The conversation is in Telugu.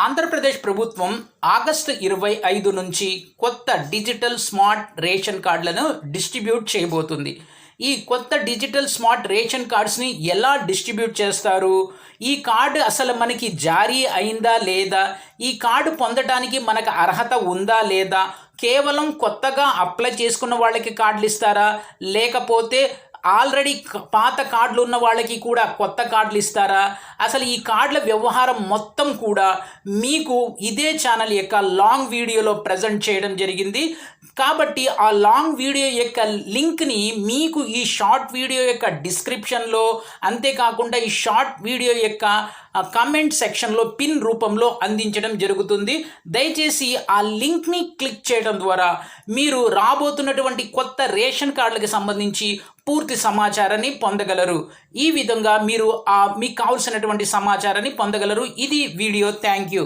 ఆంధ్రప్రదేశ్ ప్రభుత్వం ఆగస్టు 25 నుంచి కొత్త డిజిటల్ స్మార్ట్ రేషన్ కార్డులను డిస్ట్రిబ్యూట్ చేయబోతుంది. ఈ కొత్త డిజిటల్ స్మార్ట్ రేషన్ కార్డ్స్ని ఎలా డిస్ట్రిబ్యూట్ చేస్తారు, ఈ కార్డు అసలు మనకి జారీ అయిందా లేదా, ఈ కార్డు పొందడానికి మనకు అర్హత ఉందా లేదా, కేవలం కొత్తగా అప్లై చేసుకున్న వాళ్ళకి కార్డులు ఇస్తారా, లేకపోతే ఆల్రెడీ పాత కార్డులు ఉన్న వాళ్ళకి కూడా కొత్త కార్డులు ఇస్తారా, అసలు ఈ కార్డుల వ్యవహారం మొత్తం కూడా మీకు ఇదే ఛానల్ యొక్క లాంగ్ వీడియోలో ప్రజెంట్ చేయడం జరిగింది. కాబట్టి ఆ లాంగ్ వీడియో యొక్క లింక్ని మీకు ఈ షార్ట్ వీడియో యొక్క డిస్క్రిప్షన్లో, అంతేకాకుండా ఈ షార్ట్ వీడియో యొక్క కామెంట్ సెక్షన్లో పిన్ రూపంలో అందించడం జరుగుతుంది. దయచేసి ఆ లింక్ని క్లిక్ చేయడం ద్వారా మీరు రాబోతున్నటువంటి కొత్త రేషన్ కార్డులకు సంబంధించి పూర్తి సమాచారాన్ని పొందగలరు. ఈ విధంగా మీరు మీకు కావాల్సినటువంటి సమాచారాన్ని పొందగలరు. ఇది వీడియో. Thank you.